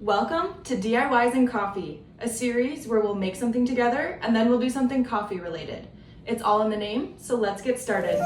Welcome to DIYs and Coffee, a series where we'll make something together and then we'll do something coffee related. It's all in the name, so let's get started.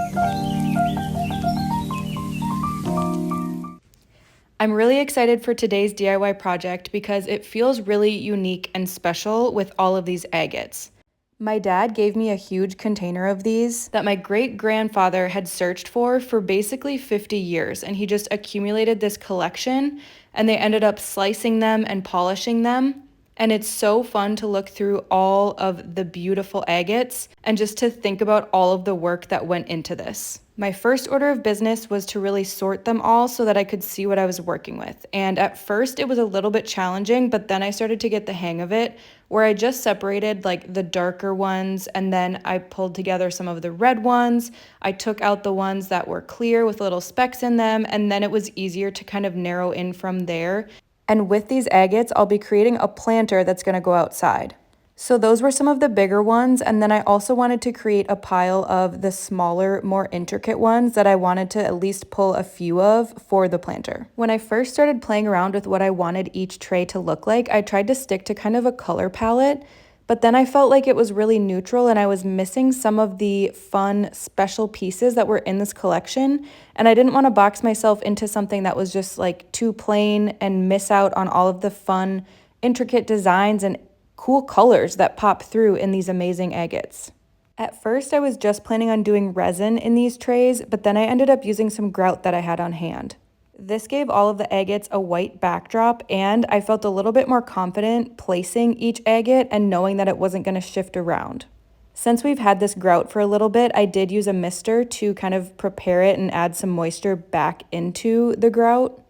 I'm really excited for today's DIY project because it feels really unique and special with all of these agates. My dad gave me a huge container of these that my great-grandfather had searched for basically 50 years, and he just accumulated this collection, and they ended up slicing them and polishing them. And it's so fun to look through all of the beautiful agates and just to think about all of the work that went into this. My first order of business was to really sort them all so that I could see what I was working with. And at first it was a little bit challenging, but then I started to get the hang of it, where I just separated like the darker ones and then I pulled together some of the red ones. I took out the ones that were clear with little specks in them, and then it was easier to kind of narrow in from there. And with these agates, I'll be creating a planter that's going to go outside. So those were some of the bigger ones, and then I also wanted to create a pile of the smaller, more intricate ones that I wanted to at least pull a few of for the planter. When I first started playing around with what I wanted each tray to look like, I tried to stick to kind of a color palette, but then I felt like it was really neutral and I was missing some of the fun special pieces that were in this collection, and I didn't want to box myself into something that was just like too plain and miss out on all of the fun, intricate designs and cool colors that pop through in these amazing agates. At first, I was just planning on doing resin in these trays, but then I ended up using some grout that I had on hand. This gave all of the agates a white backdrop, and I felt a little bit more confident placing each agate and knowing that it wasn't going to shift around. Since we've had this grout for a little bit, I did use a mister to kind of prepare it and add some moisture back into the grout.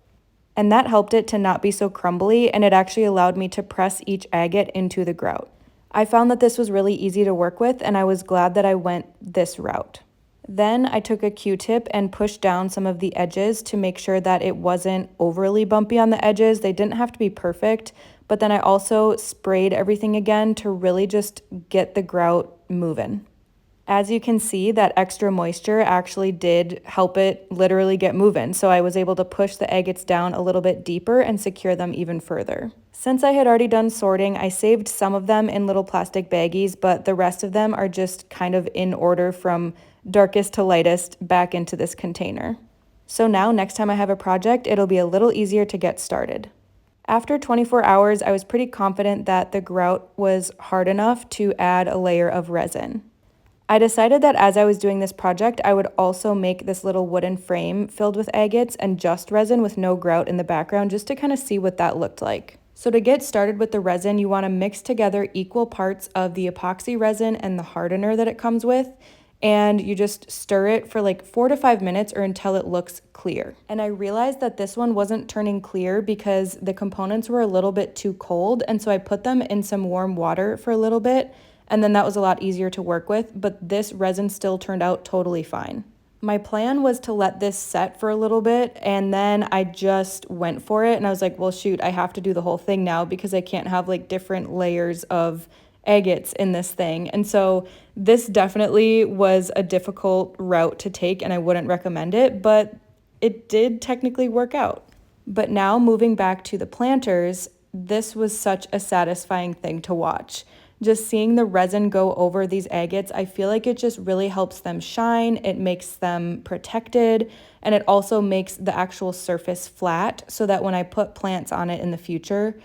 And that helped it to not be so crumbly, and it actually allowed me to press each agate into the grout. I found that this was really easy to work with, and I was glad that I went this route. Then I took a Q-tip and pushed down some of the edges to make sure that it wasn't overly bumpy on the edges. They didn't have to be perfect, but then I also sprayed everything again to really just get the grout moving. As you can see, that extra moisture actually did help it literally get moving, so I was able to push the agates down a little bit deeper and secure them even further. Since I had already done sorting, I saved some of them in little plastic baggies, but the rest of them are just kind of in order from darkest to lightest back into this container. So now next time I have a project, it'll be a little easier to get started. After 24 hours, I was pretty confident that the grout was hard enough to add a layer of resin. I decided that as I was doing this project, I would also make this little wooden frame filled with agates and just resin with no grout in the background, just to kind of see what that looked like. So to get started with the resin, you want to mix together equal parts of the epoxy resin and the hardener that it comes with, and you just stir it for like 4 to 5 minutes or until it looks clear. And I realized that this one wasn't turning clear because the components were a little bit too cold, and so I put them in some warm water for a little bit, and then that was a lot easier to work with, but this resin still turned out totally fine. My plan was to let this set for a little bit, and then I just went for it, and I was like, well, shoot, I have to do the whole thing now because I can't have like different layers of agates in this thing. And so this definitely was a difficult route to take, and I wouldn't recommend it, but it did technically work out. But now moving back to the planters, this was such a satisfying thing to watch. Just seeing the resin go over these agates, I feel like it just really helps them shine, it makes them protected, and it also makes the actual surface flat so that when I put plants on it in the future,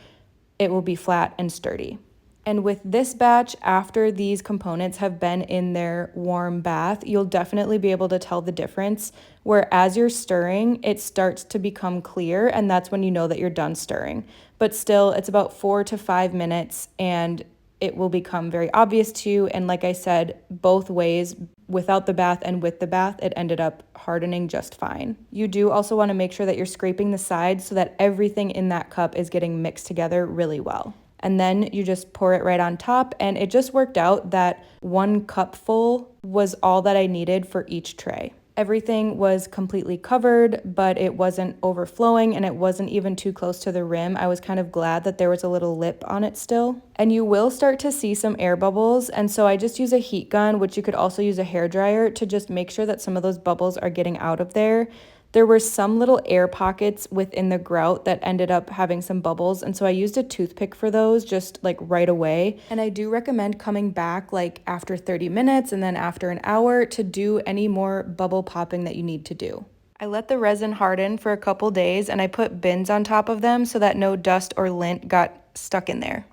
it will be flat and sturdy. And with this batch, after these components have been in their warm bath, you'll definitely be able to tell the difference, where as you're stirring, it starts to become clear, and that's when you know that you're done stirring. But still, it's about 4 to 5 minutes, and it will become very obvious to you. And like I said, both ways, without the bath and with the bath, it ended up hardening just fine. You do also want to make sure that you're scraping the sides so that everything in that cup is getting mixed together really well. And then you just pour it right on top, and it just worked out that 1 cupful was all that I needed for each tray. Everything was completely covered, but it wasn't overflowing and it wasn't even too close to the rim. I was kind of glad that there was a little lip on it still. And you will start to see some air bubbles, and so I just use a heat gun, which you could also use a hairdryer, to just make sure that some of those bubbles are getting out of there. There were some little air pockets within the grout that ended up having some bubbles, and so I used a toothpick for those just like right away. And I do recommend coming back like after 30 minutes and then after an hour to do any more bubble popping that you need to do. I let the resin harden for a couple days and I put bins on top of them so that no dust or lint got stuck in there.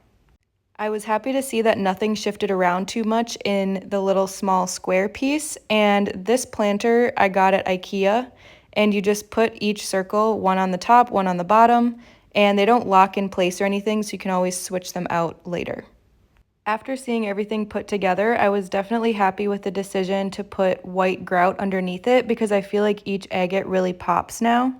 I was happy to see that nothing shifted around too much in the little small square piece, and this planter I got at IKEA, and you just put each circle, one on the top, one on the bottom, and they don't lock in place or anything, so you can always switch them out later. After seeing everything put together, I was definitely happy with the decision to put white grout underneath it because I feel like each agate really pops now.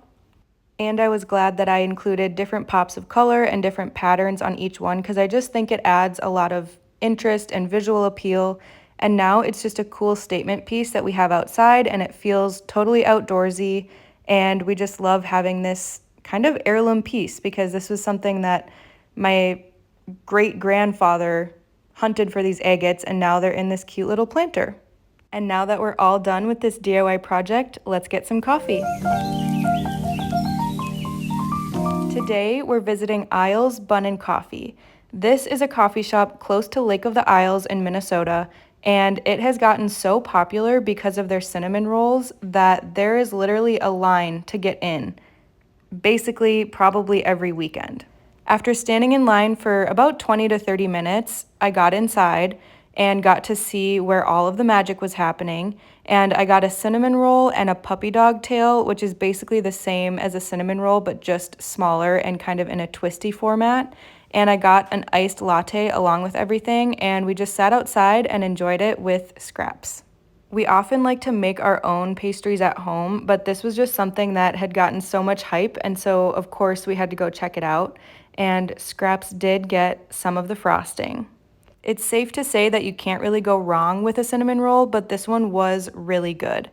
And I was glad that I included different pops of color and different patterns on each one because I just think it adds a lot of interest and visual appeal. And now it's just a cool statement piece that we have outside and it feels totally outdoorsy. And we just love having this kind of heirloom piece because this was something that my great grandfather hunted for these agates, and now they're in this cute little planter. And now that we're all done with this DIY project, let's get some coffee. Today, we're visiting Isles Bun and Coffee. This is a coffee shop close to Lake of the Isles in Minnesota, and it has gotten so popular because of their cinnamon rolls that there is literally a line to get in, basically probably every weekend. After standing in line for about 20 to 30 minutes, I got inside and got to see where all of the magic was happening. And I got a cinnamon roll and a puppy dog tail, which is basically the same as a cinnamon roll, but just smaller and kind of in a twisty format. And I got an iced latte along with everything, and we just sat outside and enjoyed it with scraps. We often like to make our own pastries at home, but this was just something that had gotten so much hype, and so of course we had to go check it out. And Scraps did get some of the frosting. It's safe to say that you can't really go wrong with a cinnamon roll, but this one was really good.